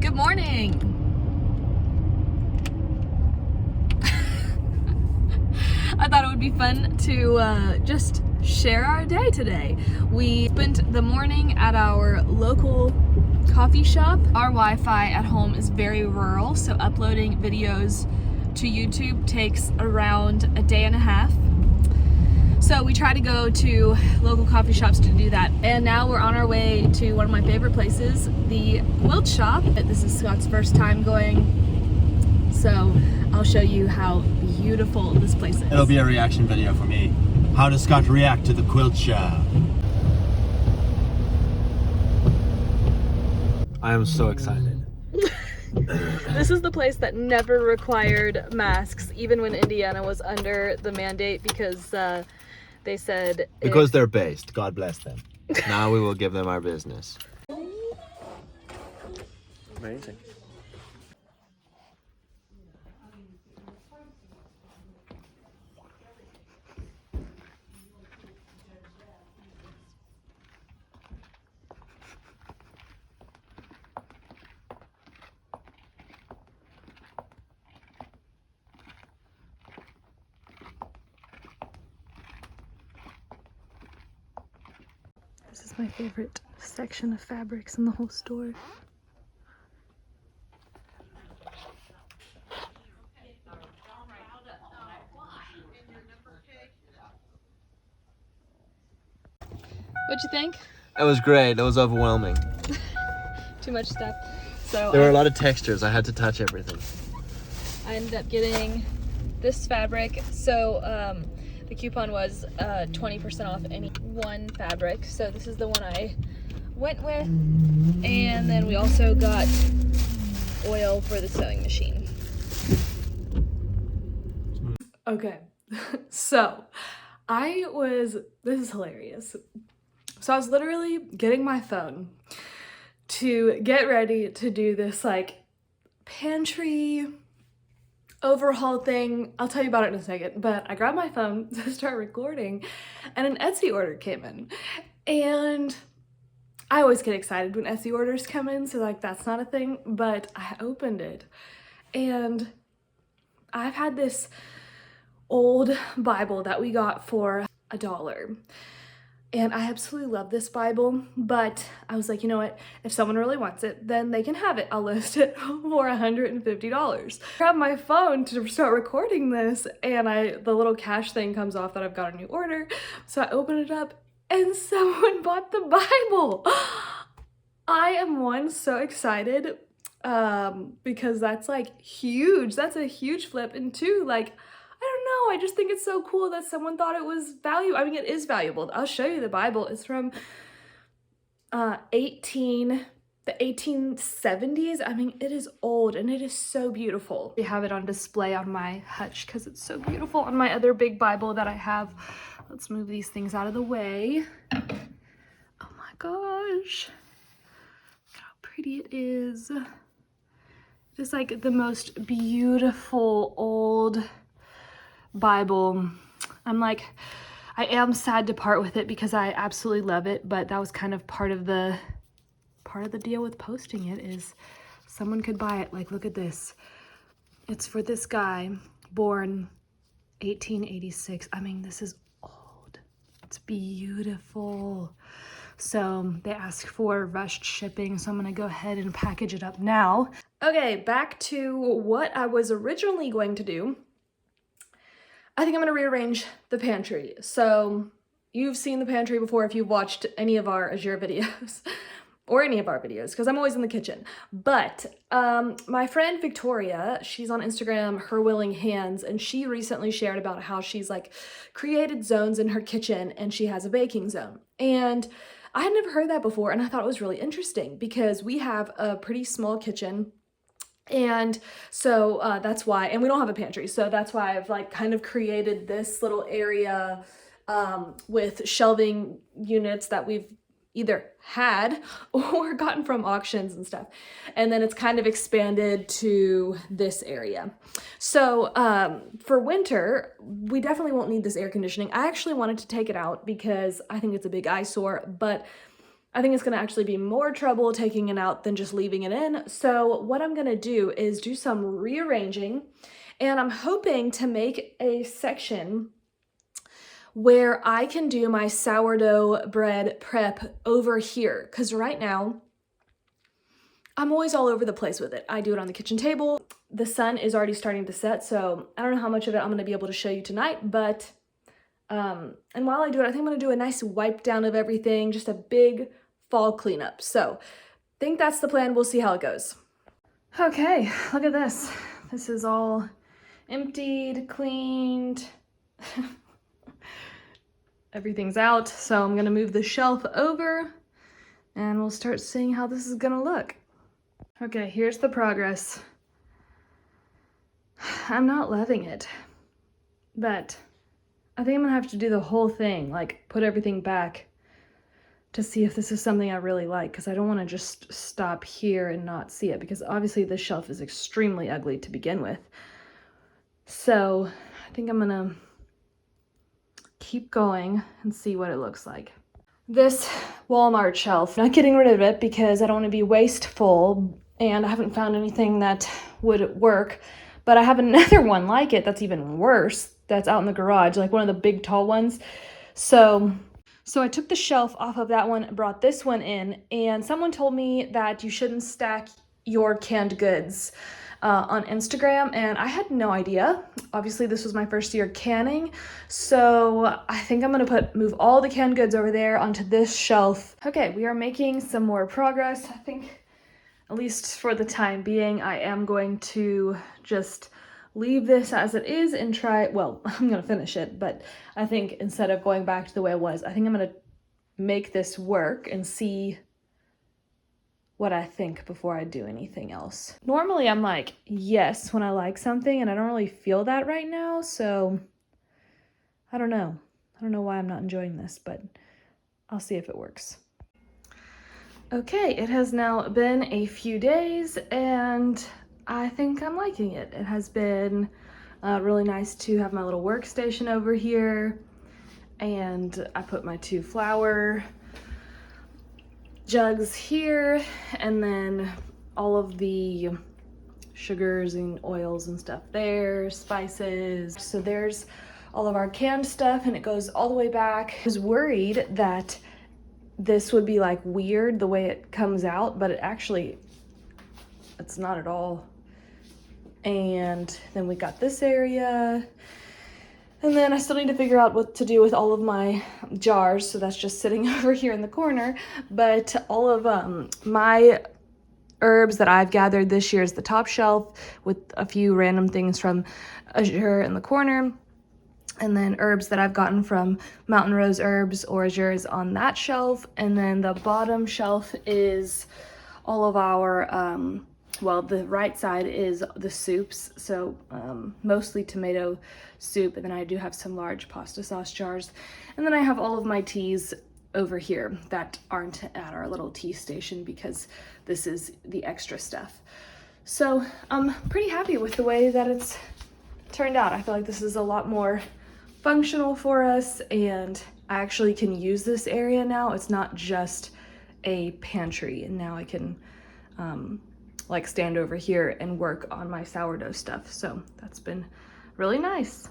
Good morning. I thought it would be fun to just share our day today. We spent the morning at our local coffee shop. Our Wi-Fi at home is very rural, so uploading videos to YouTube takes around a day and a half. So we try to go to local coffee shops to do that. And now we're on our way to one of my favorite places, the Quilt shop. This is Scott's first time going, so I'll show you how beautiful this place is. It'll be a reaction video for me. How does Scott react to the quilt shop? I am so excited. This is the place that never required masks, even when Indiana was under the mandate, because they said... Because they're based, God bless them. Now we will give them our business. Amazing. This is my favorite section of fabrics in the whole store. What'd you think? It was great. It was overwhelming. Too much stuff. So There were a lot of textures. I had to touch everything. I ended up getting this fabric. So the coupon was 20% off any one fabric. So this is the one I went with. And then we also got oil for the sewing machine. Okay, so this is hilarious. So I was literally getting my phone to get ready to do this like pantry overhaul thing. I'll tell you about it in a second, but I grabbed my phone to start recording and an Etsy order came in. And I always get excited when Etsy orders come in, so like that's not a thing, but I opened it and I've had this old Bible that we got for $1. And I absolutely love this Bible, but I was like, you know what? If someone really wants it, then they can have it. I'll list it for $150. Grab my phone to start recording this, and the little cash thing comes off that I've got a new order. So I open it up, and someone bought the Bible. I am so excited because that's like huge. That's a huge flip. And two, like, I don't know, I just think it's so cool that someone thought it was valuable. I mean, it is valuable. I'll show you the Bible. It's from the 1870s. I mean, it is old and it is so beautiful. We have it on display on my hutch because it's so beautiful. On my other big Bible that I have. Let's move these things out of the way. Oh my gosh. Look how pretty it is. Just like the most beautiful old Bible. I am sad to part with it because I absolutely love it, but that was kind of part of the deal with posting it, is someone could buy it. Like, look at this. It's for this guy, born 1886. I mean, this is old. It's beautiful. So they asked for rushed shipping, so I'm gonna go ahead and package it up now. Okay, back to what I was originally going to do. I think I'm gonna rearrange the pantry. So you've seen the pantry before if you've watched any of our iHERB videos or any of our videos, because I'm always in the kitchen. But my friend Victoria, she's on Instagram, Her Willing Hands, and she recently shared about how she's like created zones in her kitchen and she has a baking zone. And I had never heard that before, and I thought it was really interesting because we have a pretty small kitchen. And so that's why, and we don't have a pantry, so that's why I've like kind of created this little area with shelving units that we've either had or gotten from auctions and stuff. And then it's kind of expanded to this area. So for winter, we definitely won't need this air conditioning. I actually wanted to take it out because I think it's a big eyesore, but I think it's gonna actually be more trouble taking it out than just leaving it in. So what I'm gonna do is do some rearranging, and I'm hoping to make a section where I can do my sourdough bread prep over here. Because right now, I'm always all over the place with it. I do it on the kitchen table. The sun is already starting to set, so I don't know how much of it I'm gonna be able to show you tonight, but, and while I do it, I think I'm gonna do a nice wipe down of everything, just a big fall cleanup. So I think that's the plan. We'll see how it goes. Okay, look at this. This is all emptied, cleaned. Everything's out, so I'm gonna move the shelf over and we'll start seeing how this is gonna look. Okay, here's the progress. I'm not loving it, but I think I'm gonna have to do the whole thing, like put everything back to see if this is something I really like, because I don't want to just stop here and not see it, because obviously this shelf is extremely ugly to begin with. So I think I'm gonna keep going and see what it looks like. This Walmart shelf, not getting rid of it because I don't want to be wasteful and I haven't found anything that would work, but I have another one like it that's even worse that's out in the garage, like one of the big tall ones. So I took the shelf off of that one and brought this one in, and someone told me that you shouldn't stack your canned goods on Instagram, and I had no idea. Obviously this was my first year canning, so I think I'm gonna move all the canned goods over there onto this shelf. Okay, we are making some more progress. I think, at least for the time being, I am going to just leave this as it is and try, well, I'm gonna finish it, but I think instead of going back to the way it was, I think I'm gonna make this work and see what I think before I do anything else. Normally I'm like, yes, when I like something, and I don't really feel that right now, so I don't know. I don't know why I'm not enjoying this, but I'll see if it works. Okay, it has now been a few days, and I think I'm liking it. It has been really nice to have my little workstation over here, and I put my 2 flour jugs here, and then all of the sugars and oils and stuff there, spices. So there's all of our canned stuff, and it goes all the way back. I was worried that this would be like weird the way it comes out, but it's not at all. And then we got this area, and then I still need to figure out what to do with all of my jars, so that's just sitting over here in the corner. But all of my herbs that I've gathered this year is the top shelf, with a few random things from Azure in the corner, and then herbs that I've gotten from Mountain Rose Herbs or Azure is on that shelf, and then the bottom shelf is all of our well, the right side is the soups, so mostly tomato soup, and then I do have some large pasta sauce jars, and then I have all of my teas over here that aren't at our little tea station because this is the extra stuff. So I'm pretty happy with the way that it's turned out. I feel like this is a lot more functional for us, and I actually can use this area now. It's not just a pantry, and now I can like stand over here and work on my sourdough stuff. So that's been really nice.